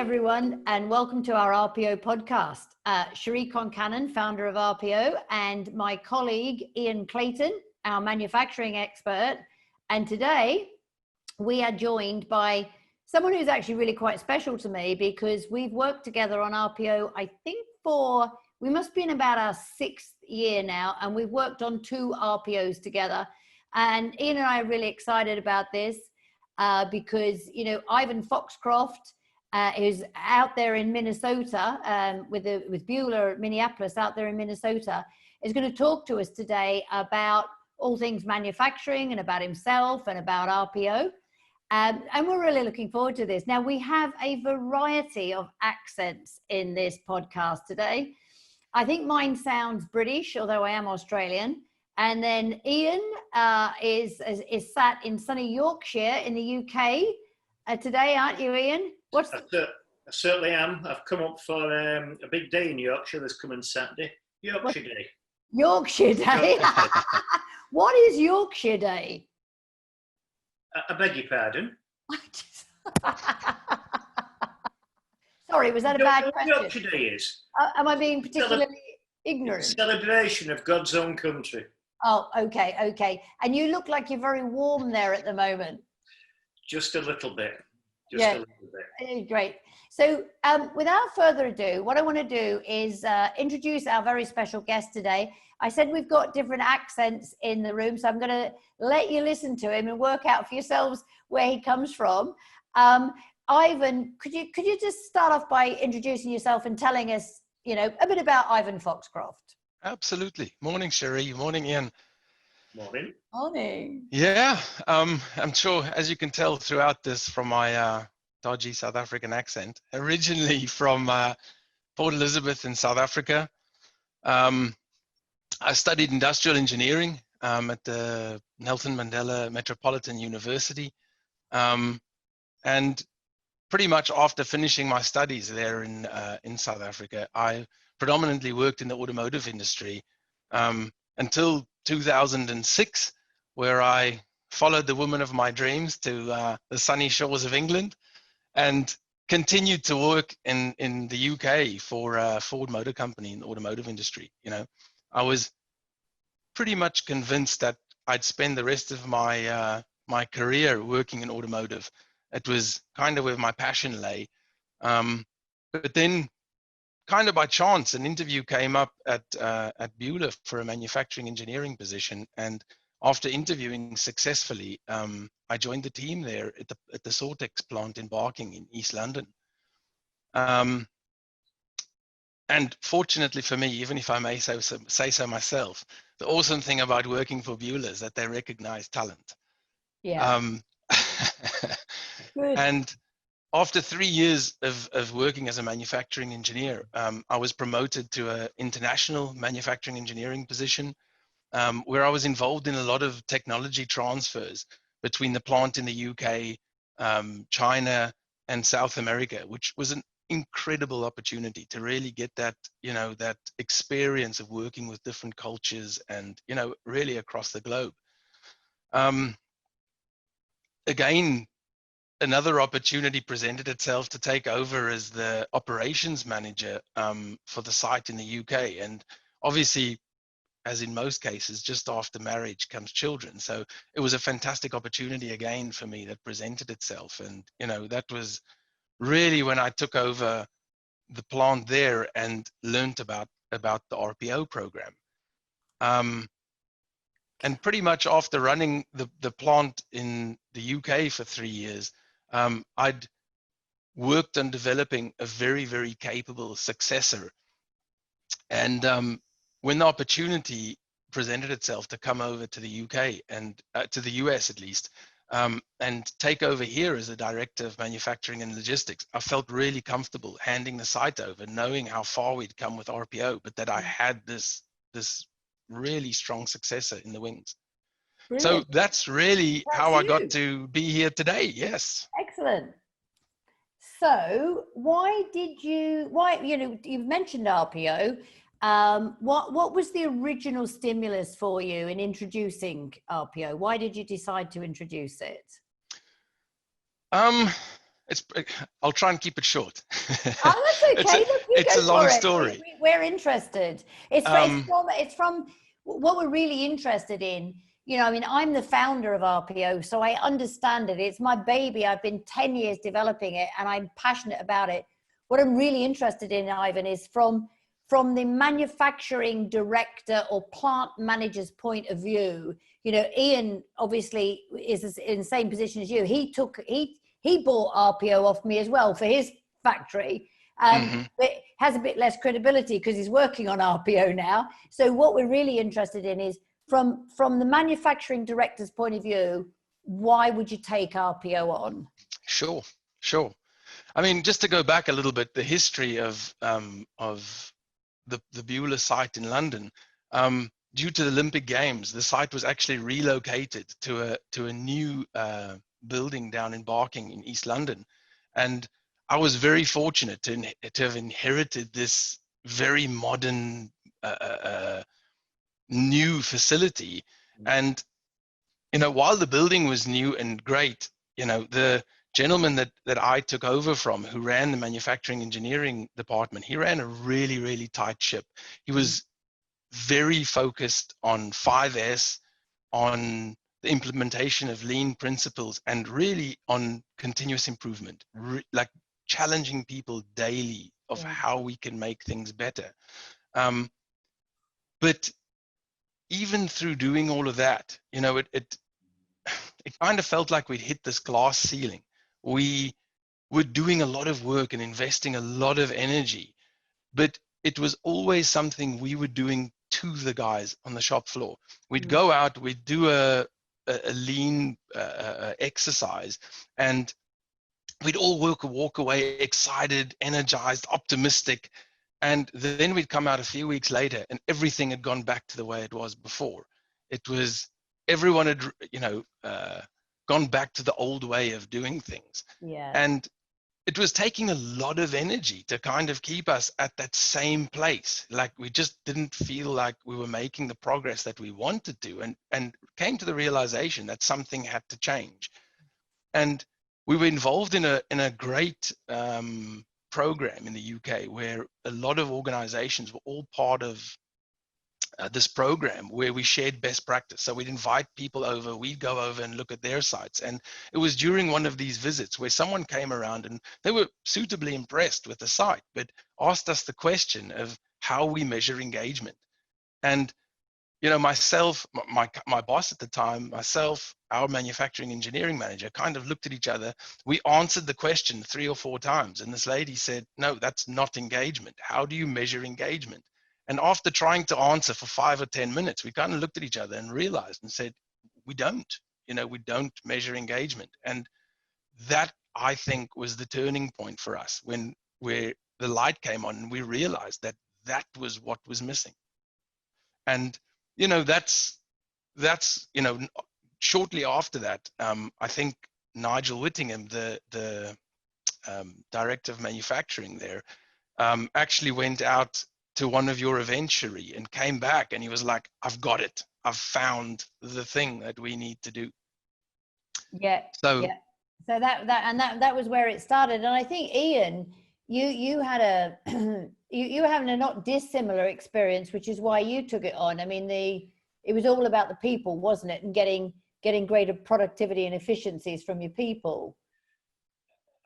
everyone, and welcome to our RPO podcast. Cherie Concannon, founder of RPO, and my colleague, Ian Clayton, our manufacturing expert. And today, we are joined by someone who's actually really quite special to me because we've worked together on RPO, I think we must be in about our 6th year now, and we've worked on 2 RPOs together. And Ian and I are really excited about this because, you know, Ivan Foxcroft, who's out there in Minnesota with Bühler at Minneapolis, out there in Minnesota, is going to talk to us today about all things manufacturing and about himself and about RPO. And we're really looking forward to this. Now, we have a variety of accents in this podcast today. I think mine sounds British, although I am Australian. And then Ian is sat in sunny Yorkshire in the UK today, aren't you, Ian? I certainly am. I've come up for a big day in Yorkshire this coming Saturday. Yorkshire Day. Yorkshire Day? What is Yorkshire Day? I beg your pardon? Sorry, was that a bad question? Yorkshire Day is? Am I being particularly ignorant? Celebration of God's own country. Oh, okay. And you look like you're very warm there at the moment. Just a little bit. A little bit. Great. So without further ado, what I want to do is introduce our very special guest today. I said we've got different accents in the room, so I'm going to let you listen to him and work out for yourselves where he comes from. Ivan, could you just start off by introducing yourself and telling us, you know, a bit about Ivan Foxcroft? Absolutely. Morning, Cherie. Morning, Ian. Morning. Morning. Yeah, I'm sure, as you can tell throughout this from my dodgy South African accent, originally from Port Elizabeth in South Africa. I studied industrial engineering at the Nelson Mandela Metropolitan University. And pretty much after finishing my studies there in South Africa, I predominantly worked in the automotive industry until 2006, where I followed the woman of my dreams to the sunny shores of England and continued to work in the UK for Ford Motor Company in the automotive industry. You know, I was pretty much convinced that I'd spend the rest of my my career working in automotive. It was kind of where my passion lay. But then, kind of by chance, an interview came up at Bühler for a manufacturing engineering position, and after interviewing successfully, I joined the team there at the Sortex plant in Barking in East London. And fortunately for me, even if I may say so myself, the awesome thing about working for Bühler is that they recognize talent. Yeah. And after 3 years of working as a manufacturing engineer, I was promoted to an international manufacturing engineering position, where I was involved in a lot of technology transfers between the plant in the UK, China, and South America, which was an incredible opportunity to really get that, you know, that experience of working with different cultures and, you know, really across the globe. Again, another opportunity presented itself to take over as the operations manager for the site in the UK. And obviously, as in most cases, just after marriage comes children. So it was a fantastic opportunity again for me that presented itself. And, you know, that was really when I took over the plant there and learned about the RPO program. And pretty much after running the plant in the UK for 3 years, I'd worked on developing a very, very capable successor. And when the opportunity presented itself to come over to the UK and to the US at least, and take over here as a director of manufacturing and logistics, I felt really comfortable handing the site over, knowing how far we'd come with RPO, but that I had this really strong successor in the wings. Brilliant. So that's really how I got to be here today. Yes. Excellent. So you've mentioned RPO. What was the original stimulus for you in introducing RPO? Why did you decide to introduce it? I'll try and keep it short. Oh, that's okay. Look, you it's go a long for it. story. We're interested. It's Um, from what we're really interested in. You know, I mean, I'm the founder of RPO, so I understand it. It's my baby. I've been 10 years developing it, and I'm passionate about it. What I'm really interested in, Ivan, is from the manufacturing director or plant manager's point of view. You know, Ian obviously is in the same position as you. He bought RPO off me as well for his factory. But has a bit less credibility because he's working on RPO now. So what we're really interested in is from the manufacturing director's point of view, why would you take RPO on? Sure. I mean, just to go back a little bit, the history of the Bühler site in London, due to the Olympic Games, the site was actually relocated to a new building down in Barking in East London, and I was very fortunate to have inherited this very modern new facility. And you know, while the building was new and great, you know, the gentleman that I took over from, who ran the manufacturing engineering department, he ran a really, really tight ship. He was very focused on 5S, on the implementation of lean principles, and really on continuous improvement, like challenging people daily of how we can make things better. But even through doing all of that, you know, it kind of felt like we'd hit this glass ceiling. We were doing a lot of work and investing a lot of energy, but it was always something we were doing to the guys on the shop floor. We'd go out, we'd do a lean exercise, and we'd all walk away excited, energized, optimistic. And then we'd come out a few weeks later and everything had gone back to the way it was before. It was, everyone had, you know, gone back to the old way of doing things. And it was taking a lot of energy to kind of keep us at that same place. Like we just didn't feel like we were making the progress that we wanted to, and came to the realization that something had to change. And we were involved in a great program in the UK where a lot of organizations were all part of this program where we shared best practice. So we'd invite people over, we'd go over and look at their sites. And it was during one of these visits where someone came around and they were suitably impressed with the site, but asked us the question of how we measure engagement. And, you know, myself, my boss at the time, myself, our manufacturing engineering manager kind of looked at each other. We answered the question 3 or 4 times. And this lady said, no, that's not engagement. How do you measure engagement? And after trying to answer for 5 or 10 minutes, we kind of looked at each other and realized and said, we don't measure engagement. And that, I think, was the turning point for us where the light came on and we realized that that was what was missing. And, you know, that's, you know, shortly after that, I think Nigel Whittingham, the director of manufacturing there, actually went out to one of your events, Cherie, and came back and he was like, I've got it. I've found the thing that we need to do. So that was where it started. And I think, Ian, you had you having a not dissimilar experience, which is why you took it on. I mean, it was all about the people, wasn't it? And getting greater productivity and efficiencies from your people.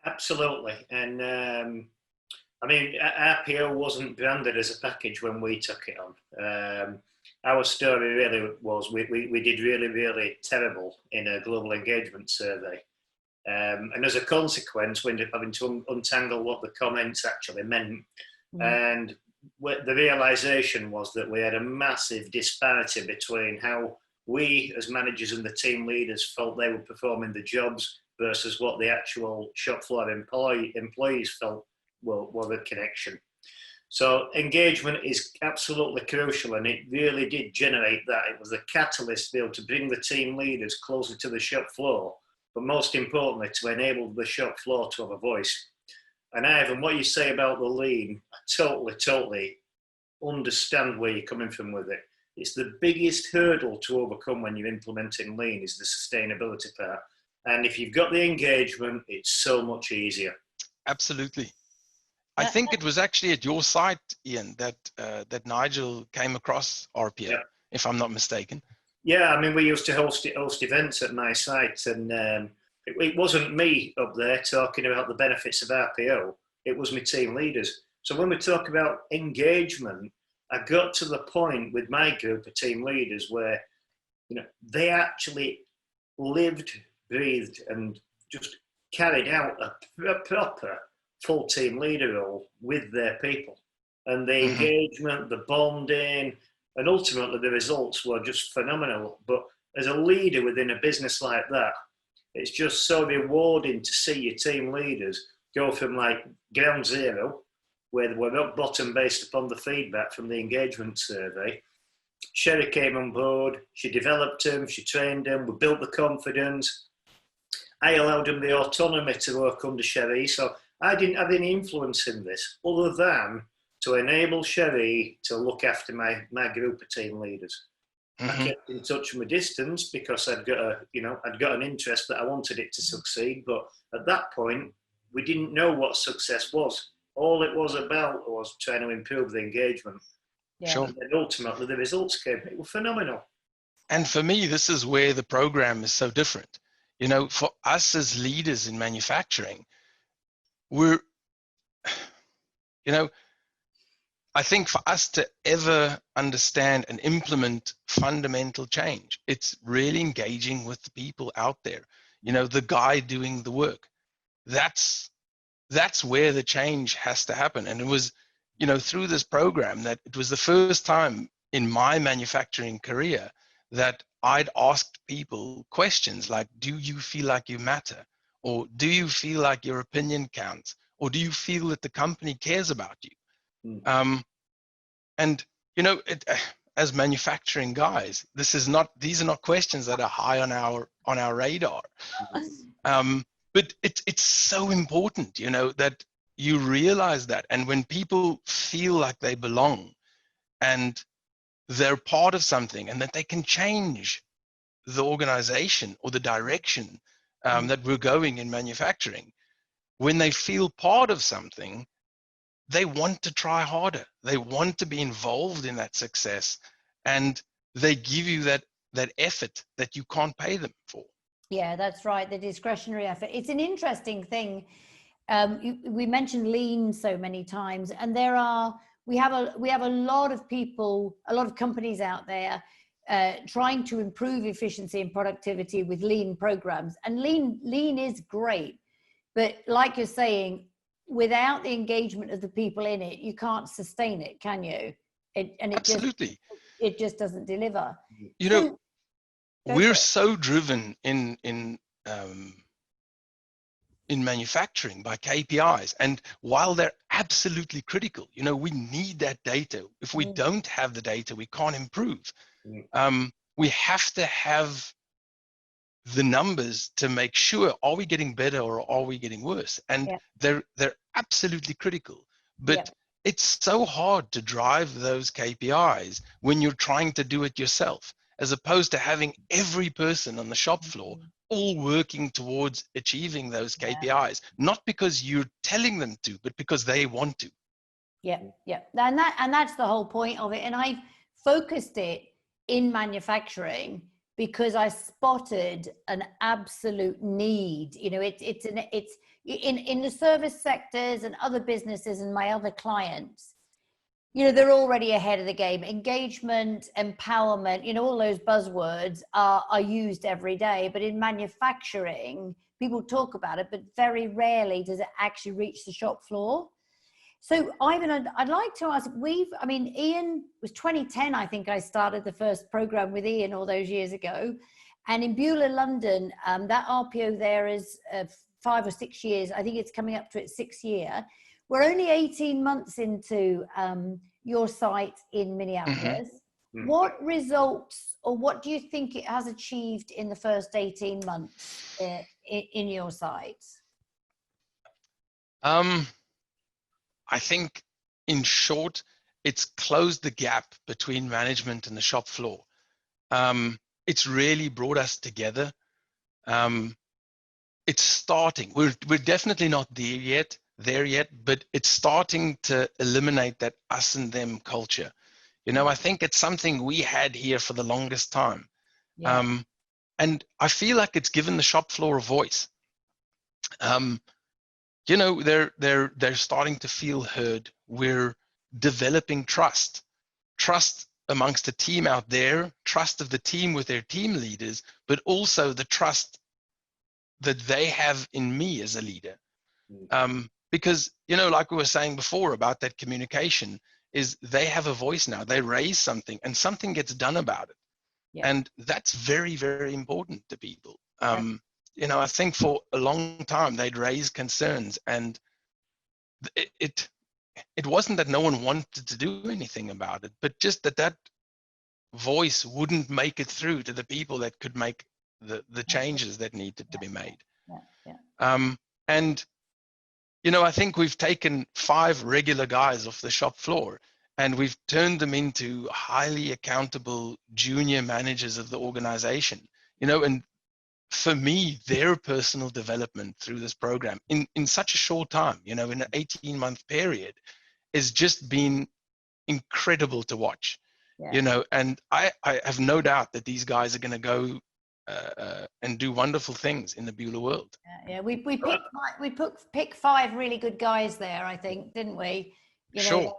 Absolutely. And I mean, RPO wasn't branded as a package when we took it on. Our story really was we did really, really terrible in a global engagement survey. And as a consequence, we ended up having to untangle what the comments actually meant. And the realization was that we had a massive disparity between how we as managers and the team leaders felt they were performing the jobs versus what the actual shop floor employees felt were the connection. So engagement is absolutely crucial, and it really did generate that. It was the catalyst to be able to bring the team leaders closer to the shop floor, but most importantly, to enable the shop floor to have a voice. And Ivan, what you say about the lean, I totally understand where you're coming from with it. It's the biggest hurdle to overcome when you're implementing lean is the sustainability part. And if you've got the engagement, it's so much easier. Absolutely. I think it was actually at your site, Ian, that that Nigel came across RPO, Yeah. if I'm not mistaken. Yeah, I mean, we used to host events at my site, and it wasn't me up there talking about the benefits of RPO. It was my team leaders. So when we talk about engagement, I got to the point with my group of team leaders where, they actually lived, breathed, and just carried out a proper full team leader role with their people. And the engagement, the bonding, and ultimately the results were just phenomenal. But as a leader within a business like that, it's just so rewarding to see your team leaders go from like ground zero, where they were rock bottom based upon the feedback from the engagement survey. Cherie came on board, she developed them, she trained them, we built the confidence. I allowed them the autonomy to work under Cherie, so I didn't have any influence in this other than to enable Cherie to look after my group of team leaders. I kept in touch from a distance because I'd got an interest that I wanted it to succeed, but at that point, we didn't know what success was. All it was about was trying to improve the engagement. Yeah. Sure. And then ultimately the results came. It was phenomenal. And for me, this is where the program is so different. For us as leaders in manufacturing, we're, I think for us to ever understand and implement fundamental change, it's really engaging with the people out there, the guy doing the work. That's where the change has to happen. And it was, through this program that it was the first time in my manufacturing career that I'd asked people questions like, do you feel like you matter? Or do you feel like your opinion counts? Or do you feel that the company cares about you? And as manufacturing guys, these are not questions that are high on our radar. But it's so important, that you realize that. And when people feel like they belong and they're part of something and that they can change the organization or the direction that we're going in manufacturing, when they feel part of something, they want to try harder. They want to be involved in that success, and they give you that effort that you can't pay them for. Yeah, that's right. The discretionary effort. It's an interesting thing. We mentioned lean so many times, and we have a lot of people, a lot of companies out there trying to improve efficiency and productivity with lean programs. And lean is great, but like you're saying, without the engagement of the people in it, you can't sustain it, can you? Absolutely. It just doesn't deliver. We're so driven in manufacturing by KPIs, and while they're absolutely critical, we need that data. If we don't have the data, we can't improve. We have to have the numbers to make sure, are we getting better or are we getting worse? And they're absolutely critical. But it's so hard to drive those KPIs when you're trying to do it yourself, as opposed to having every person on the shop floor all working towards achieving those KPIs, not because you're telling them to, but because they want to. Yeah. And that's the whole point of it. And I've focused it in manufacturing because I spotted an absolute need. It's in the service sectors and other businesses and my other clients. They're already ahead of the game. Engagement, empowerment, all those buzzwords are used every day. But in manufacturing, people talk about it, but very rarely does it actually reach the shop floor. So Ivan, I'd like to ask, Ian was 2010, I think I started the first program with Ian all those years ago. And in Bühler, London, that RPO there is 5 or 6 years. I think it's coming up to its 6th year. We're only 18 months into your site in Minneapolis. What results, or what do you think it has achieved in the first 18 months in your site? I think, in short, it's closed the gap between management and the shop floor. It's really brought us together. it's starting. We're definitely not there yet, but it's starting to eliminate that us and them culture. You know, I think it's something we had here for the longest time. Yeah. And I feel like it's given the shop floor a voice. You know, they're starting to feel heard. We're developing trust amongst the team out there, trust of the team with their team leaders, but also the trust that they have in me as a leader. Because, you know, like we were saying before about that communication, is they have a voice now. They raise something and something gets done about it. Yeah. And that's very, very important to people. You know, I think for a long time they'd raise concerns, and it wasn't that no one wanted to do anything about it, but just that voice wouldn't make it through to the people that could make the changes that needed to be made. And you know, I think we've taken 5 regular guys off the shop floor and we've turned them into highly accountable junior managers of the organization. You know, and for me, their personal development through this program in such a short time, you know, in an 18-month period, has just been incredible to watch. You know, and I have no doubt that these guys are going to go and do wonderful things in the Bühler world. Yeah, we picked 5 really good guys there, I think, didn't we? You know, sure.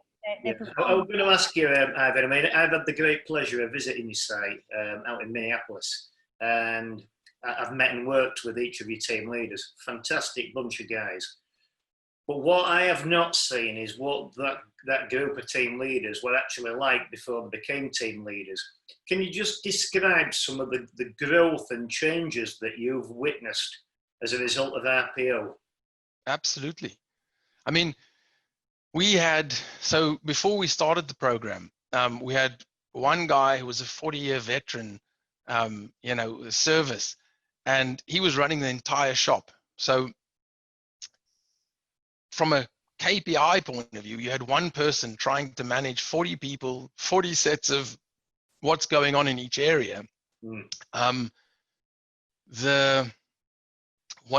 I was going to ask you, Ivan. I mean, I've had the great pleasure of visiting your site out in Minneapolis, and I've met and worked with each of your team leaders. Fantastic bunch of guys. But what I have not seen is what that group of team leaders were actually like before they became team leaders. Can you just describe some of the growth and changes that you've witnessed as a result of RPO? Absolutely. I mean, so before we started the program, we had one guy who was a 40-year veteran, you know, service, and he was running the entire shop. So from a KPI point of view, you had one person trying to manage 40 people, 40 sets of what's going on in each area. One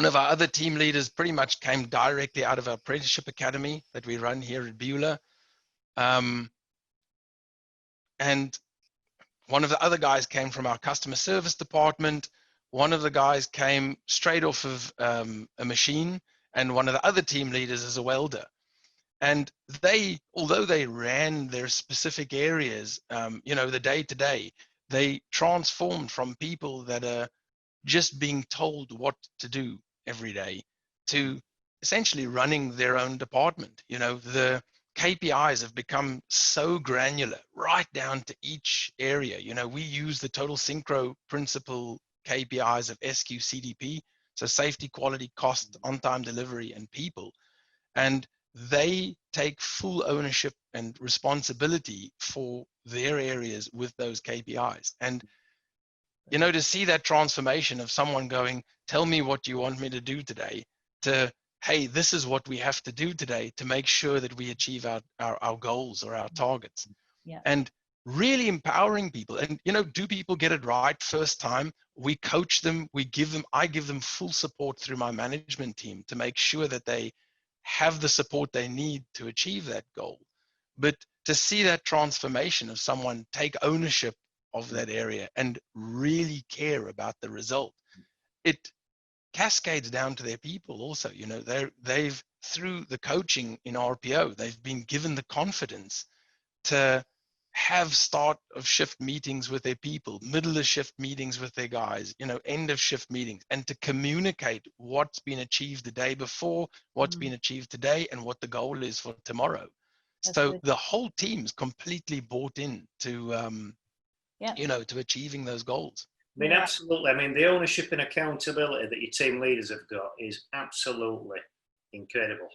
of our other team leaders pretty much came directly out of our apprenticeship academy that we run here at Bühler. And one of the other guys came from our customer service department. One of the guys came straight off of a machine, and one of the other team leaders is a welder. And although they ran their specific areas, you know, the day to day, they transformed from people that are just being told what to do every day to essentially running their own department. You know, the KPIs have become so granular, right down to each area. You know, we use the total synchro principle KPIs of SQCDP, so safety, quality, cost, on-time delivery, and people. And they take full ownership and responsibility for their areas with those KPIs. And, you know, to see that transformation of someone going, tell me what you want me to do today, to, hey, this is what we have to do today to make sure that we achieve our goals or our targets. And really empowering people. And, you know, do people get it right first time? We coach them, I give them full support through my management team to make sure that they have the support they need to achieve that goal. But to see that transformation of someone take ownership of that area and really care about the result, it cascades down to their people also. You know, they've through the coaching in RPO, they've been given the confidence to have start of shift meetings with their people, middle of shift meetings with their guys, you know, end of shift meetings, and to communicate what's been achieved the day before, what's been achieved today, and what the goal is for tomorrow. So the whole team's completely bought in to, you know, to achieving those goals. I mean, absolutely. I mean, the ownership and accountability that your team leaders have got is absolutely incredible.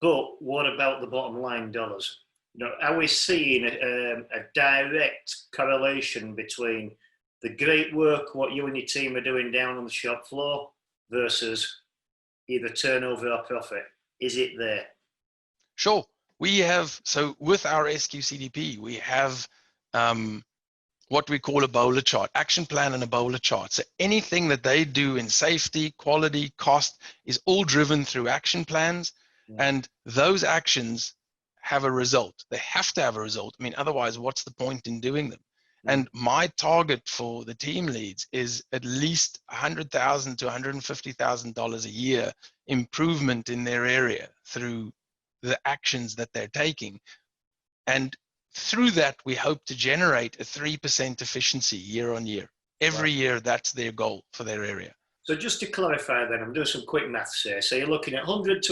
But what about the bottom line dollars? You know, are we seeing a direct correlation between the great work what you and your team are doing down on the shop floor versus either turnover or profit? Is it there? Sure. We have, so with our SQCDP, we have what we call a bowler chart, action plan and a bowler chart. So anything that they do in safety, quality, cost is all driven through action plans. And those actions have a result. They have to have a result. I mean, otherwise, what's the point in doing them? And my target for the team leads is at least $100,000 to $150,000 a year improvement in their area through the actions that they're taking. And through that, we hope to generate a 3% efficiency year on year. Every year, that's their goal for their area. So just to clarify then, I'm doing some quick maths here. So you're looking at $100,000 to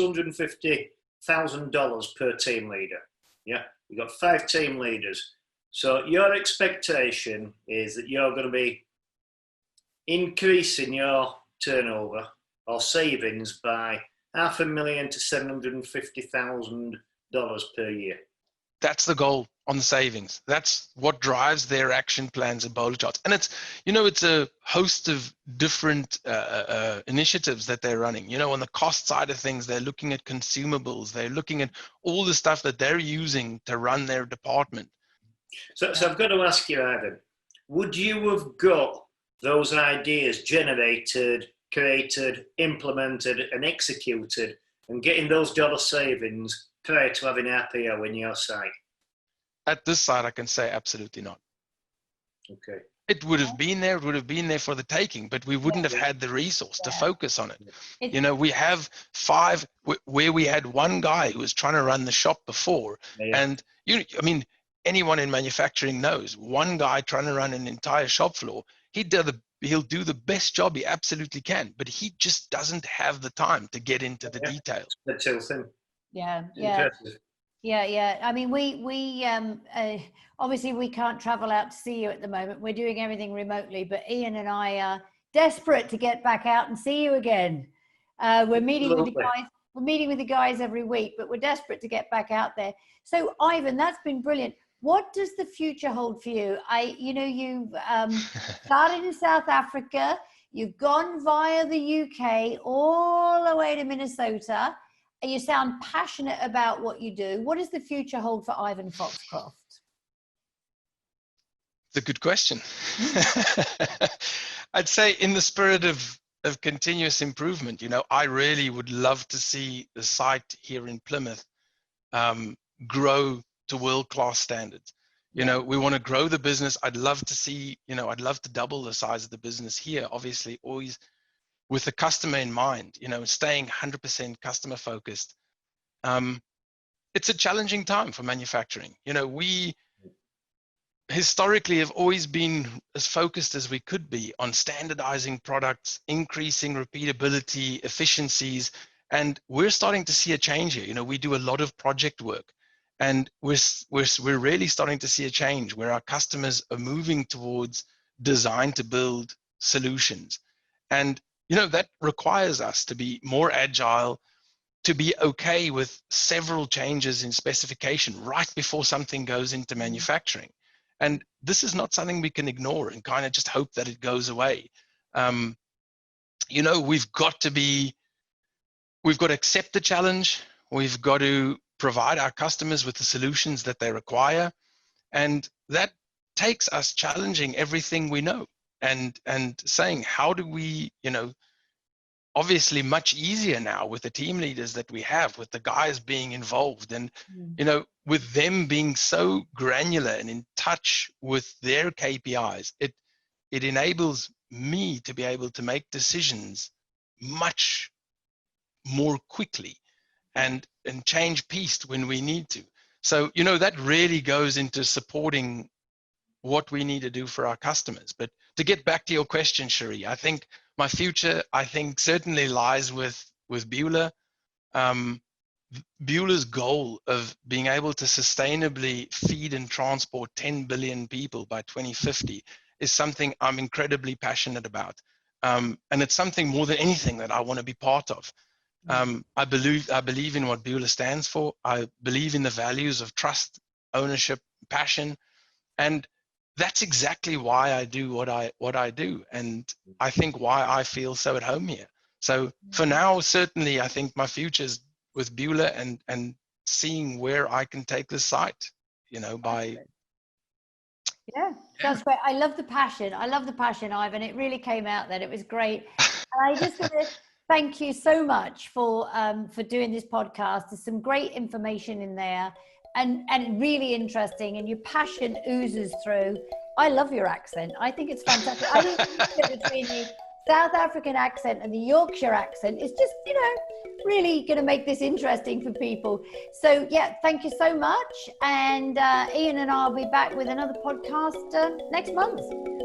$150,000 per team leader. Yeah, you've got 5 team leaders. So your expectation is that you're going to be increasing your turnover or savings by $500,000 to $750,000 per year. That's the goal on the savings. That's what drives their action plans and bowler charts. And it's, it's a host of different initiatives that they're running. On the cost side of things, they're looking at consumables. They're looking at all the stuff that they're using to run their department. So I've got to ask you, Ivan, would you have got those ideas generated, created, implemented, and executed, and getting those dollar savings prior to having RPO in your site? At this site, I can say absolutely not. Okay. It would have been there. It would have been there for the taking, but we wouldn't have had the resource to focus on it. We have 5 where we had one guy who was trying to run the shop before, and anyone in manufacturing knows one guy trying to run an entire shop floor. He'll do the best job he absolutely can, but he just doesn't have the time to get into the details. That's the thing. Yeah. Impressive. Yeah. I mean, we obviously we can't travel out to see you at the moment. We're doing everything remotely, but Ian and I are desperate to get back out and see you again. We're meeting with the guys. We're meeting with the guys every week, but we're desperate to get back out there. So, Ivan, that's been brilliant. What does the future hold for you? You've started in South Africa. You've gone via the UK all the way to Minnesota. You sound passionate about what you do. What does the future hold for Ivan Foxcroft? It's a good question. I'd say in the spirit of continuous improvement, I really would love to see the site here in Plymouth grow to world-class standards. We want to grow the business. I'd love to see, I'd love to double the size of the business here, obviously always with the customer in mind, staying 100% customer focused. It's a challenging time for manufacturing. We historically have always been as focused as we could be on standardizing products, increasing repeatability, efficiencies, and we're starting to see a change here. We do a lot of project work, and we're really starting to see a change where our customers are moving towards design to build solutions. And that requires us to be more agile, to be okay with several changes in specification right before something goes into manufacturing. And this is not something we can ignore and kind of just hope that it goes away. We've got to accept the challenge. We've got to provide our customers with the solutions that they require. And that takes us challenging everything we know and saying, how do we, obviously much easier now with the team leaders that we have, with the guys being involved and, with them being so granular and in touch with their KPIs, it enables me to be able to make decisions much more quickly and change piste when we need to. So, that really goes into supporting what we need to do for our customers. But to get back to your question, Cherie, I think my future, certainly lies with Bühler. Bühler's goal of being able to sustainably feed and transport 10 billion people by 2050 is something I'm incredibly passionate about. And it's something more than anything that I want to be part of. I believe in what Bühler stands for. I believe in the values of trust, ownership, passion, and that's exactly why I do what I do, and I think why I feel so at home here. So for now, certainly, I think my future is with Bühler and seeing where I can take this site, by. Yeah, That's great. I love the passion. I love the passion, Ivan. It really came out then. It was great. And I just want to thank you so much for doing this podcast. There's some great information in there and really interesting, and your passion oozes through. I love your accent. I think it's fantastic. I think between the South African accent and the Yorkshire accent is just, really going to make this interesting for people. So yeah, thank you so much. And Ian and I'll be back with another podcast next month.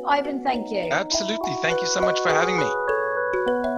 Ivan, thank you. Absolutely. Thank you so much for having me.